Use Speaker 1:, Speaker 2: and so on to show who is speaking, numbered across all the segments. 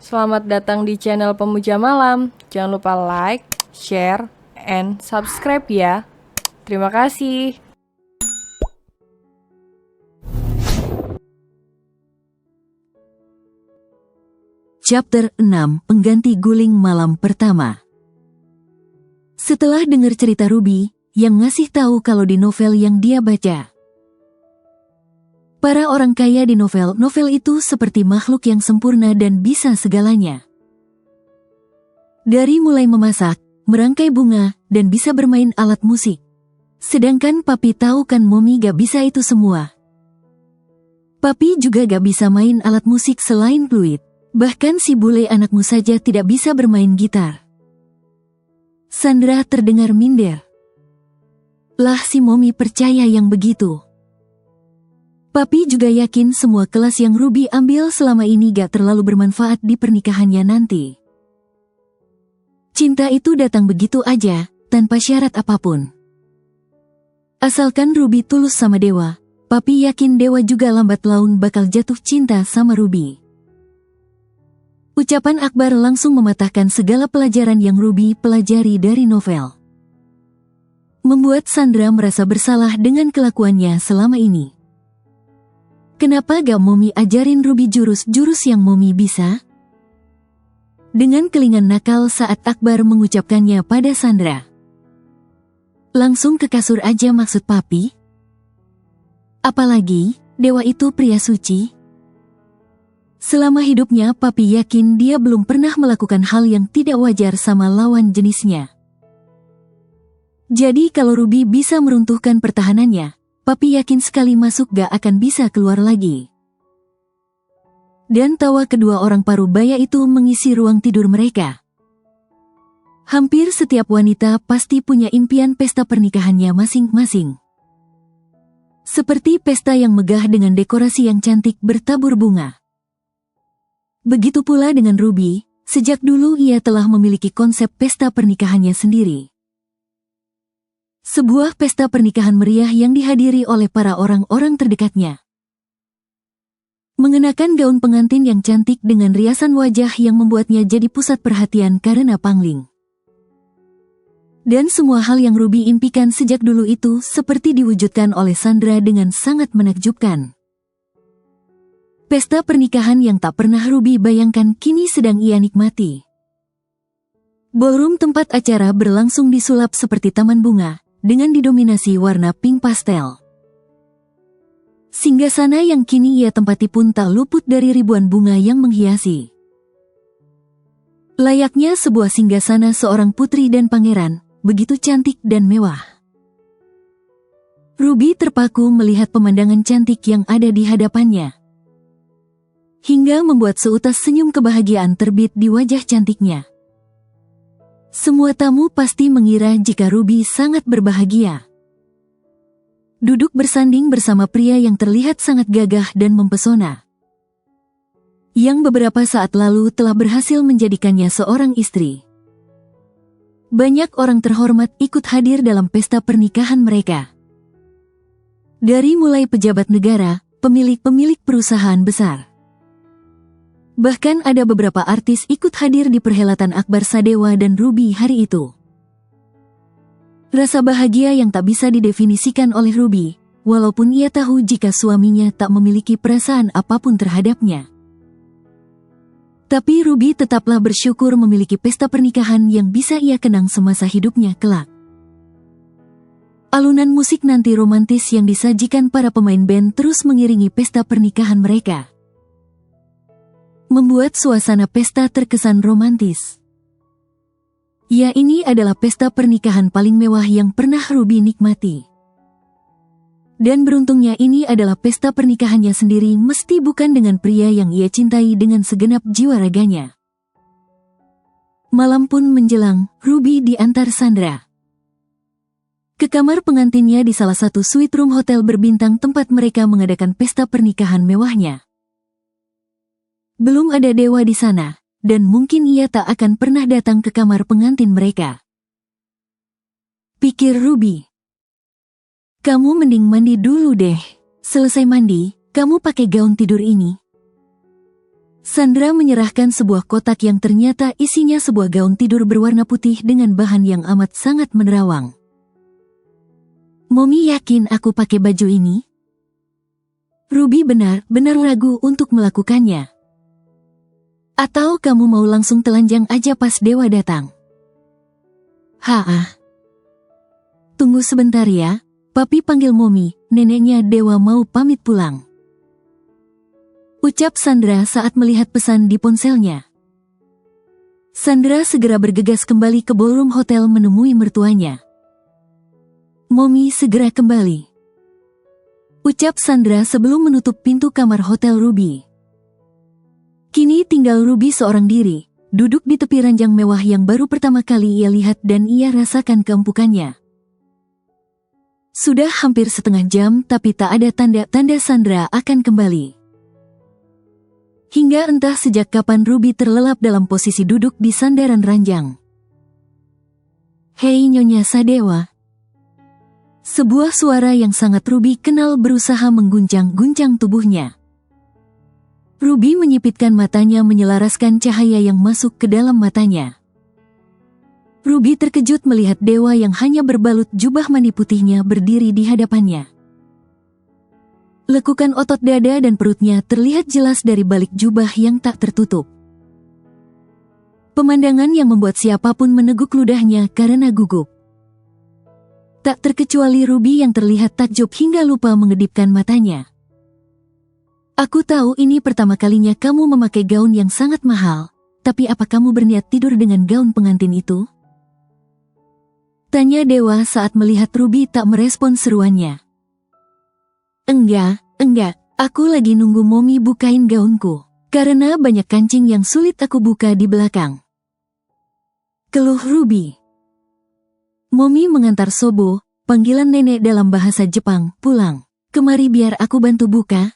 Speaker 1: Selamat datang di channel Pemuja Malam. Jangan lupa like, share, and subscribe ya. Terima kasih.
Speaker 2: Chapter 6, Pengganti Guling Malam Pertama. Setelah dengar cerita Ruby, yang ngasih tahu kalau di novel yang dia baca, para orang kaya di novel itu seperti makhluk yang sempurna dan bisa segalanya. Dari mulai memasak, merangkai bunga, dan bisa bermain alat musik. Sedangkan Papi tahu kan Momi gak bisa itu semua. Papi juga gak bisa main alat musik selain fluid. Bahkan si bule anakmu saja tidak bisa bermain gitar. Sandra terdengar minder. Lah si Momi percaya yang begitu. Papi juga yakin semua kelas yang Ruby ambil selama ini gak terlalu bermanfaat di pernikahannya nanti. Cinta itu datang begitu aja, tanpa syarat apapun. Asalkan Ruby tulus sama Dewa, Papi yakin Dewa juga lambat laun bakal jatuh cinta sama Ruby. Ucapan Akbar langsung mematahkan segala pelajaran yang Ruby pelajari dari novel. Membuat Sandra merasa bersalah dengan kelakuannya selama ini. Kenapa gak Momi ajarin Ruby jurus-jurus yang Momi bisa? Dengan kelingan nakal saat Akbar mengucapkannya pada Sandra. Langsung ke kasur aja maksud Papi? Apalagi, Dewa itu pria suci. Selama hidupnya Papi yakin dia belum pernah melakukan hal yang tidak wajar sama lawan jenisnya. Jadi kalau Ruby bisa meruntuhkan pertahanannya, Papi yakin sekali masuk gak akan bisa keluar lagi. Dan tawa kedua orang parubaya itu mengisi ruang tidur mereka. Hampir setiap wanita pasti punya impian pesta pernikahannya masing-masing. Seperti pesta yang megah dengan dekorasi yang cantik bertabur bunga. Begitu pula dengan Ruby, sejak dulu ia telah memiliki konsep pesta pernikahannya sendiri. Sebuah pesta pernikahan meriah yang dihadiri oleh para orang-orang terdekatnya. Mengenakan gaun pengantin yang cantik dengan riasan wajah yang membuatnya jadi pusat perhatian karena pangling. Dan semua hal yang Ruby impikan sejak dulu itu seperti diwujudkan oleh Sandra dengan sangat menakjubkan. Pesta pernikahan yang tak pernah Ruby bayangkan kini sedang ia nikmati. Ballroom tempat acara berlangsung disulap seperti taman bunga, dengan didominasi warna pink pastel. Singgasana yang kini ia tempati pun tak luput dari ribuan bunga yang menghiasi. Layaknya sebuah singgasana seorang putri dan pangeran, begitu cantik dan mewah. Ruby terpaku melihat pemandangan cantik yang ada di hadapannya. Hingga membuat seutas senyum kebahagiaan terbit di wajah cantiknya. Semua tamu pasti mengira jika Ruby sangat berbahagia. Duduk bersanding bersama pria yang terlihat sangat gagah dan mempesona. Yang beberapa saat lalu telah berhasil menjadikannya seorang istri. Banyak orang terhormat ikut hadir dalam pesta pernikahan mereka. Dari mulai pejabat negara, pemilik-pemilik perusahaan besar. Bahkan ada beberapa artis ikut hadir di perhelatan Akbar Sadewa dan Ruby hari itu. Rasa bahagia yang tak bisa didefinisikan oleh Ruby, walaupun ia tahu jika suaminya tak memiliki perasaan apapun terhadapnya. Tapi Ruby tetaplah bersyukur memiliki pesta pernikahan yang bisa ia kenang semasa hidupnya kelak. Alunan musik nanti romantis yang disajikan para pemain band terus mengiringi pesta pernikahan mereka. Membuat suasana pesta terkesan romantis. Ya, ini adalah pesta pernikahan paling mewah yang pernah Ruby nikmati. Dan beruntungnya ini adalah pesta pernikahannya sendiri mesti bukan dengan pria yang ia cintai dengan segenap jiwa raganya. Malam pun menjelang, Ruby diantar Sandra ke kamar pengantinnya di salah satu suite room hotel berbintang tempat mereka mengadakan pesta pernikahan mewahnya. Belum ada Dewa di sana, dan mungkin ia tak akan pernah datang ke kamar pengantin mereka. Pikir Ruby. Kamu mending mandi dulu deh. Selesai mandi, kamu pakai gaun tidur ini. Sandra menyerahkan sebuah kotak yang ternyata isinya sebuah gaun tidur berwarna putih dengan bahan yang amat sangat menerawang. Mommy yakin aku pakai baju ini? Ruby benar-benar ragu untuk melakukannya. Atau kamu mau langsung telanjang aja pas Dewa datang? Tunggu sebentar ya, Papi panggil Mommy, neneknya Dewa mau pamit pulang. Ucap Sandra saat melihat pesan di ponselnya. Sandra segera bergegas kembali ke ballroom hotel menemui mertuanya. Mommy segera kembali. Ucap Sandra sebelum menutup pintu kamar hotel Ruby. Kini tinggal Ruby seorang diri, duduk di tepi ranjang mewah yang baru pertama kali ia lihat dan ia rasakan keempukannya. Sudah hampir setengah jam tapi tak ada tanda-tanda Sandra akan kembali. Hingga entah sejak kapan Ruby terlelap dalam posisi duduk di sandaran ranjang. Hei Nyonya Sadewa. Sebuah suara yang sangat Ruby kenal berusaha mengguncang-guncang tubuhnya. Ruby menyipitkan matanya menyelaraskan cahaya yang masuk ke dalam matanya. Ruby terkejut melihat Dewa yang hanya berbalut jubah mani putihnya berdiri di hadapannya. Lekukan otot dada dan perutnya terlihat jelas dari balik jubah yang tak tertutup. Pemandangan yang membuat siapapun meneguk ludahnya karena gugup. Tak terkecuali Ruby yang terlihat takjub hingga lupa mengedipkan matanya. Aku tahu ini pertama kalinya kamu memakai gaun yang sangat mahal, tapi apa kamu berniat tidur dengan gaun pengantin itu? Tanya Dewa saat melihat Ruby tak merespon seruannya. Enggak, aku lagi nunggu Mommy bukain gaunku, karena banyak kancing yang sulit aku buka di belakang. Keluh Ruby. Mommy mengantar Sobo, panggilan nenek dalam bahasa Jepang, pulang. Kemari biar aku bantu buka.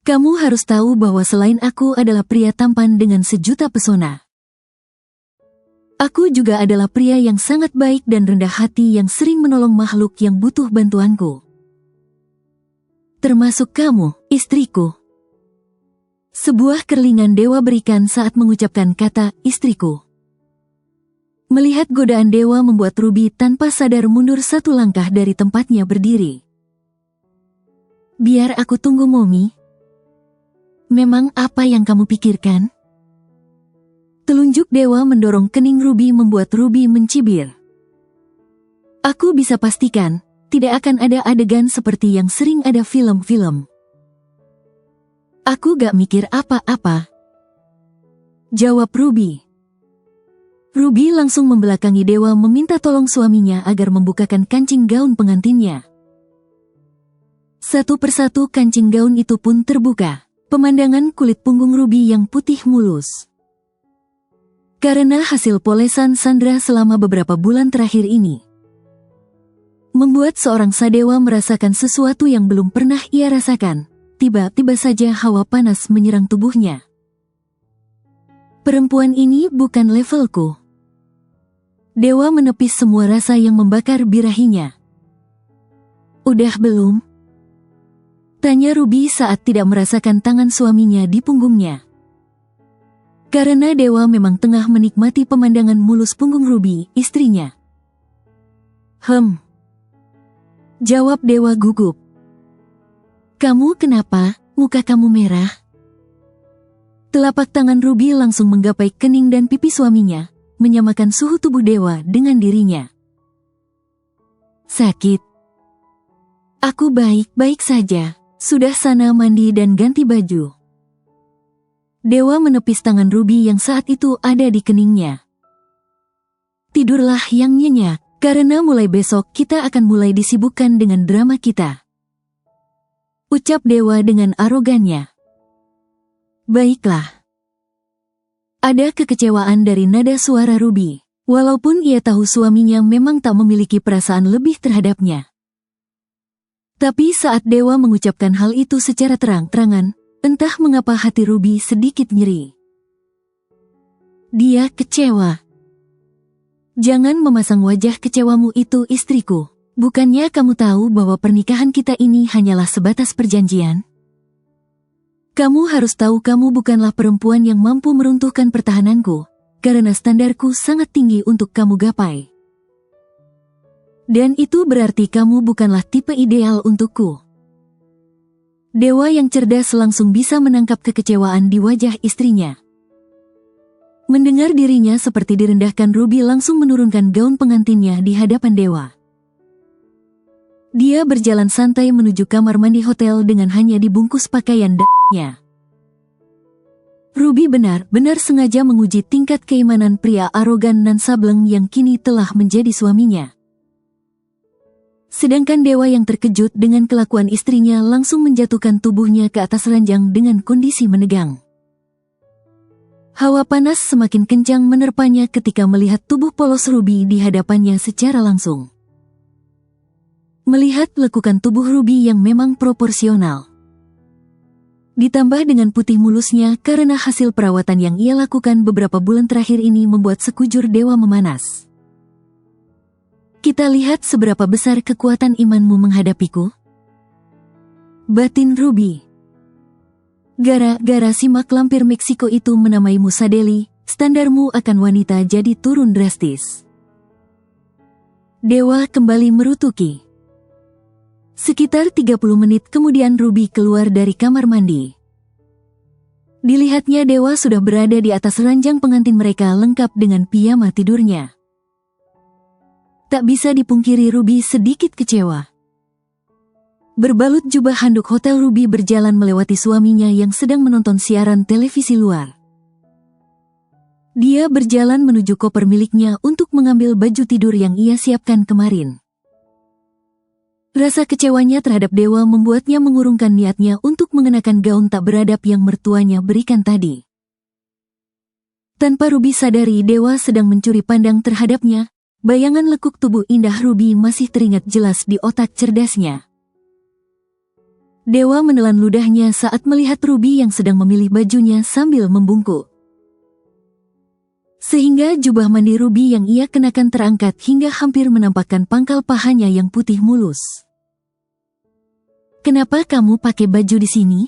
Speaker 2: Kamu harus tahu bahwa selain aku adalah pria tampan dengan sejuta pesona. Aku juga adalah pria yang sangat baik dan rendah hati yang sering menolong makhluk yang butuh bantuanku. Termasuk kamu, istriku. Sebuah kerlingan Dewa berikan saat mengucapkan kata istriku. Melihat godaan Dewa membuat Ruby tanpa sadar mundur satu langkah dari tempatnya berdiri. Biar aku tunggu Mommy. Memang apa yang kamu pikirkan? Telunjuk Dewa mendorong kening Ruby membuat Ruby mencibir. Aku bisa pastikan, tidak akan ada adegan seperti yang sering ada film-film. Aku gak mikir apa-apa. Jawab Ruby. Ruby langsung membelakangi Dewa meminta tolong suaminya agar membukakan kancing gaun pengantinnya. Satu persatu kancing gaun itu pun terbuka. Pemandangan kulit punggung Ruby yang putih mulus. Karena hasil polesan Sandra selama beberapa bulan terakhir ini, membuat seorang Sadewa merasakan sesuatu yang belum pernah ia rasakan. Tiba-tiba saja hawa panas menyerang tubuhnya. Perempuan ini bukan levelku. Dewa menepis semua rasa yang membakar birahinya. Udah belum? Tanya Ruby saat tidak merasakan tangan suaminya di punggungnya. Karena Dewa memang tengah menikmati pemandangan mulus punggung Ruby, istrinya. Jawab Dewa gugup. Kamu kenapa, muka kamu merah? Telapak tangan Ruby langsung menggapai kening dan pipi suaminya, menyamakan suhu tubuh Dewa dengan dirinya. Sakit. Aku baik-baik saja, sudah sana mandi dan ganti baju. Dewa menepis tangan Ruby yang saat itu ada di keningnya. Tidurlah yang nyenyak. Karena mulai besok kita akan mulai disibukkan dengan drama kita. Ucap Dewa dengan arogannya. Baiklah. Ada kekecewaan dari nada suara Ruby, walaupun ia tahu suaminya memang tak memiliki perasaan lebih terhadapnya. Tapi saat Dewa mengucapkan hal itu secara terang-terangan, entah mengapa hati Ruby sedikit nyeri. Dia kecewa. Jangan memasang wajah kecewamu itu istriku. Bukannya kamu tahu bahwa pernikahan kita ini hanyalah sebatas perjanjian? Kamu harus tahu kamu bukanlah perempuan yang mampu meruntuhkan pertahananku, karena standarku sangat tinggi untuk kamu gapai. Dan itu berarti kamu bukanlah tipe ideal untukku. Dewa yang cerdas langsung bisa menangkap kekecewaan di wajah istrinya. Mendengar dirinya seperti direndahkan, Ruby langsung menurunkan gaun pengantinnya di hadapan Dewa. Dia berjalan santai menuju kamar mandi hotel dengan hanya dibungkus pakaian d***nya. Ruby benar-benar sengaja menguji tingkat keimanan pria arogan nan sableng yang kini telah menjadi suaminya. Sedangkan Dewa yang terkejut dengan kelakuan istrinya langsung menjatuhkan tubuhnya ke atas ranjang dengan kondisi menegang. Hawa panas semakin kencang menerpanya ketika melihat tubuh polos Ruby di hadapannya secara langsung. Melihat lekukan tubuh Ruby yang memang proporsional, ditambah dengan putih mulusnya karena hasil perawatan yang ia lakukan beberapa bulan terakhir ini membuat sekujur Dewa memanas. Kita lihat seberapa besar kekuatan imanmu menghadapiku, batin Ruby. Gara-gara si mak lampir Meksiko itu menamaimu Sadeli, standarmu akan wanita jadi turun drastis. Dewa kembali merutuki. Sekitar 30 menit kemudian Ruby keluar dari kamar mandi. Dilihatnya Dewa sudah berada di atas ranjang pengantin mereka lengkap dengan piyama tidurnya. Tak bisa dipungkiri Ruby sedikit kecewa. Berbalut jubah handuk hotel, Ruby berjalan melewati suaminya yang sedang menonton siaran televisi luar. Dia berjalan menuju koper miliknya untuk mengambil baju tidur yang ia siapkan kemarin. Rasa kecewanya terhadap Dewa membuatnya mengurungkan niatnya untuk mengenakan gaun tak beradab yang mertuanya berikan tadi. Tanpa Ruby sadari, Dewa sedang mencuri pandang terhadapnya. Bayangan lekuk tubuh indah Ruby masih teringat jelas di otak cerdasnya. Dewa menelan ludahnya saat melihat Ruby yang sedang memilih bajunya sambil membungkuk. Sehingga jubah mandi Ruby yang ia kenakan terangkat hingga hampir menampakkan pangkal pahanya yang putih mulus. Kenapa kamu pakai baju di sini?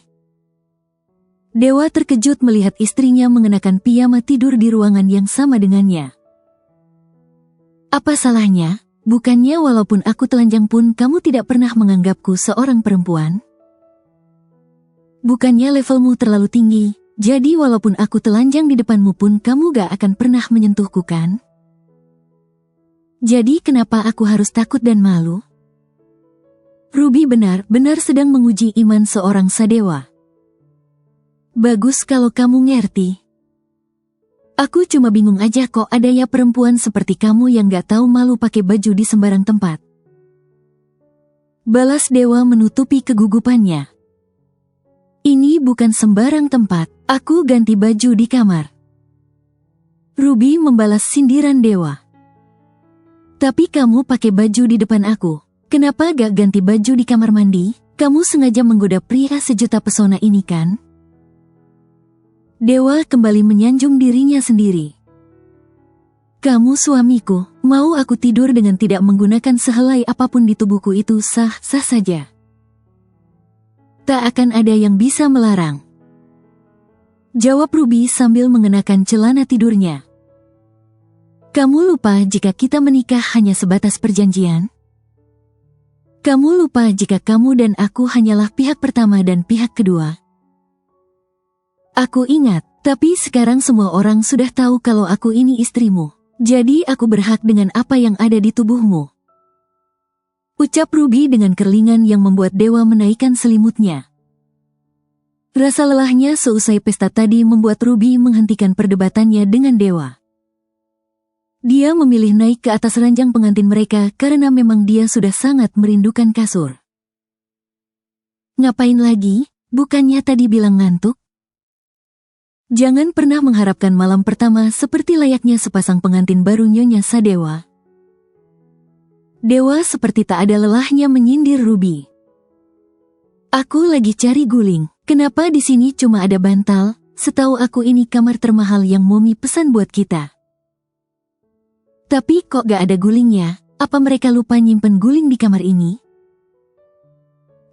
Speaker 2: Dewa terkejut melihat istrinya mengenakan piyama tidur di ruangan yang sama dengannya. Apa salahnya? Bukannya walaupun aku telanjang pun kamu tidak pernah menganggapku seorang perempuan? Bukannya levelmu terlalu tinggi, jadi walaupun aku telanjang di depanmu pun kamu gak akan pernah menyentuhku kan? Jadi kenapa aku harus takut dan malu? Ruby benar-benar sedang menguji iman seorang sadewa. Bagus kalau kamu ngerti. Aku cuma bingung aja kok ada ya perempuan seperti kamu yang gak tahu malu pakai baju di sembarang tempat. Balas Dewa menutupi kegugupannya. Ini bukan sembarang tempat, aku ganti baju di kamar. Ruby membalas sindiran Dewa. Tapi kamu pakai baju di depan aku. Kenapa gak ganti baju di kamar mandi? Kamu sengaja menggoda pria sejuta pesona ini kan? Dewa kembali menyanjung dirinya sendiri. Kamu suamiku, mau aku tidur dengan tidak menggunakan sehelai apapun di tubuhku itu sah-sah saja. Tak akan ada yang bisa melarang. Jawab Ruby sambil mengenakan celana tidurnya. Kamu lupa jika kita menikah hanya sebatas perjanjian? Kamu lupa jika kamu dan aku hanyalah pihak pertama dan pihak kedua? Aku ingat, tapi sekarang semua orang sudah tahu kalau aku ini istrimu. Jadi aku berhak dengan apa yang ada di tubuhmu. Ucap Ruby dengan kerlingan yang membuat Dewa menaikkan selimutnya. Rasa lelahnya seusai pesta tadi membuat Ruby menghentikan perdebatannya dengan Dewa. Dia memilih naik ke atas ranjang pengantin mereka karena memang dia sudah sangat merindukan kasur. Ngapain lagi? Bukannya tadi bilang ngantuk? Jangan pernah mengharapkan malam pertama seperti layaknya sepasang pengantin baru Nyonya Sadewa. Dewa seperti tak ada lelahnya menyindir Ruby. Aku lagi cari guling. Kenapa di sini cuma ada bantal? Setahu aku ini kamar termahal yang Momi pesan buat kita. Tapi kok gak ada gulingnya? Apa mereka lupa nyimpen guling di kamar ini?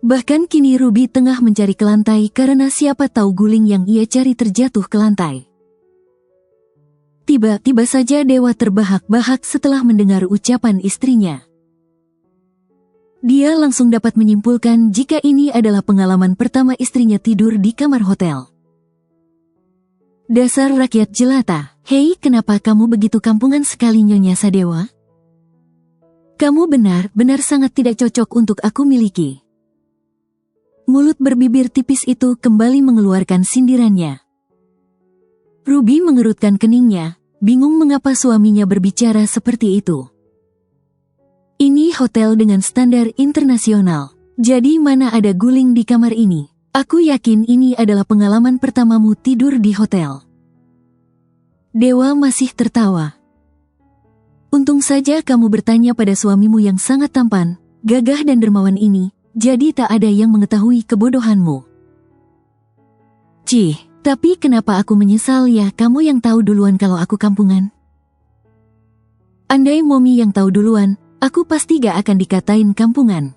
Speaker 2: Bahkan kini Ruby tengah mencari ke lantai karena siapa tahu guling yang ia cari terjatuh ke lantai. Tiba-tiba saja Dewa terbahak-bahak setelah mendengar ucapan istrinya. Dia langsung dapat menyimpulkan jika ini adalah pengalaman pertama istrinya tidur di kamar hotel. Dasar rakyat jelata, hei kenapa kamu begitu kampungan sekali Nyonya Sadewa? Kamu benar-benar sangat tidak cocok untuk aku miliki. Mulut berbibir tipis itu kembali mengeluarkan sindirannya. Ruby mengerutkan keningnya, bingung mengapa suaminya berbicara seperti itu. Ini hotel dengan standar internasional, jadi mana ada guling di kamar ini? Aku yakin ini adalah pengalaman pertamamu tidur di hotel. Dewa masih tertawa. Untung saja kamu bertanya pada suamimu yang sangat tampan, gagah dan dermawan ini, jadi tak ada yang mengetahui kebodohanmu. Cih. Tapi kenapa aku menyesal ya kamu yang tahu duluan kalau aku kampungan? Andai Momi yang tahu duluan, aku pasti gak akan dikatain kampungan.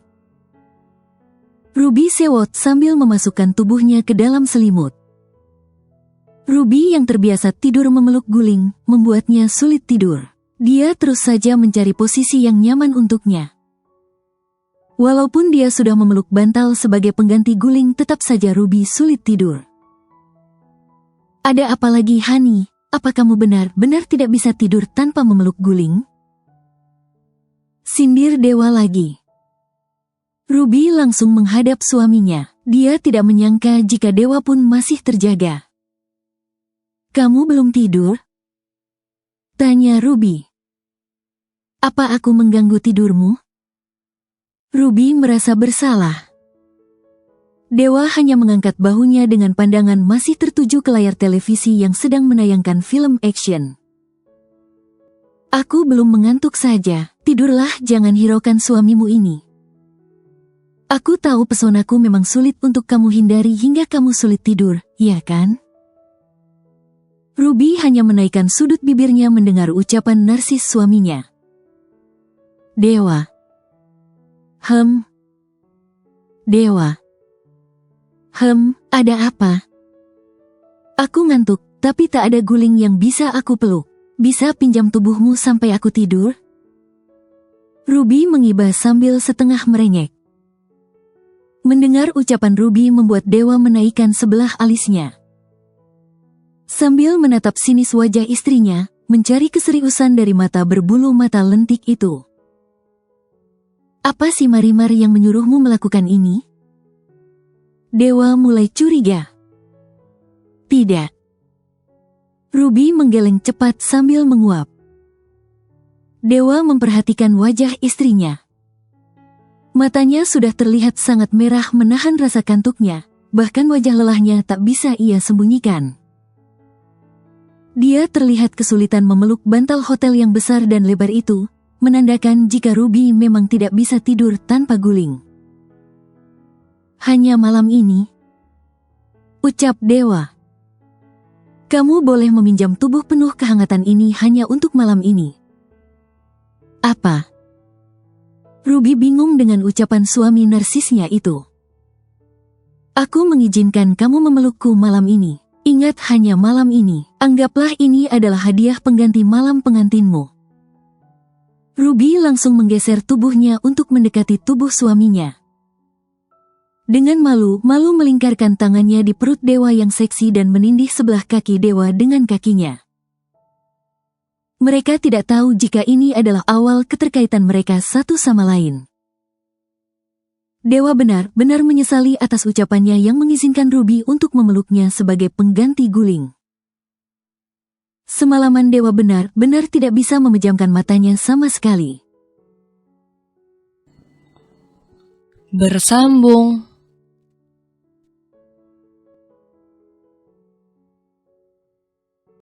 Speaker 2: Ruby sewot sambil memasukkan tubuhnya ke dalam selimut. Ruby yang terbiasa tidur memeluk guling, membuatnya sulit tidur. Dia terus saja mencari posisi yang nyaman untuknya. Walaupun dia sudah memeluk bantal sebagai pengganti guling, tetap saja Ruby sulit tidur. Ada apa lagi, Hani? Apa kamu benar-benar tidak bisa tidur tanpa memeluk guling? Sindir Dewa lagi. Ruby langsung menghadap suaminya. Dia tidak menyangka jika Dewa pun masih terjaga. Kamu belum tidur? Tanya Ruby. Apa aku mengganggu tidurmu? Ruby merasa bersalah. Dewa hanya mengangkat bahunya dengan pandangan masih tertuju ke layar televisi yang sedang menayangkan film action. Aku belum mengantuk saja, tidurlah jangan hiraukan suamimu ini. Aku tahu pesonaku memang sulit untuk kamu hindari hingga kamu sulit tidur, iya kan? Ruby hanya menaikkan sudut bibirnya mendengar ucapan narsis suaminya. Dewa. Dewa. Ada apa? Aku ngantuk, tapi tak ada guling yang bisa aku peluk. Bisa pinjam tubuhmu sampai aku tidur? Ruby mengibah sambil setengah merengek. Mendengar ucapan Ruby membuat Dewa menaikkan sebelah alisnya. Sambil menatap sinis wajah istrinya, mencari keseriusan dari mata berbulu mata lentik itu. Apa si Marimar yang menyuruhmu melakukan ini? Dewa mulai curiga. Tidak. Ruby menggeleng cepat sambil menguap. Dewa memperhatikan wajah istrinya. Matanya sudah terlihat sangat merah menahan rasa kantuknya, bahkan wajah lelahnya tak bisa ia sembunyikan. Dia terlihat kesulitan memeluk bantal hotel yang besar dan lebar itu, menandakan jika Ruby memang tidak bisa tidur tanpa guling. Hanya malam ini, ucap Dewa. Kamu boleh meminjam tubuh penuh kehangatan ini hanya untuk malam ini. Apa? Ruby bingung dengan ucapan suami narsisnya itu. Aku mengizinkan kamu memelukku malam ini. Ingat hanya malam ini. Anggaplah ini adalah hadiah pengganti malam pengantinmu. Ruby langsung menggeser tubuhnya untuk mendekati tubuh suaminya. Dengan malu melingkarkan tangannya di perut Dewa yang seksi dan menindih sebelah kaki Dewa dengan kakinya. Mereka tidak tahu jika ini adalah awal keterkaitan mereka satu sama lain. Dewa benar-benar menyesali atas ucapannya yang mengizinkan Ruby untuk memeluknya sebagai pengganti guling. Semalaman Dewa benar-benar tidak bisa memejamkan matanya sama sekali.
Speaker 1: Bersambung.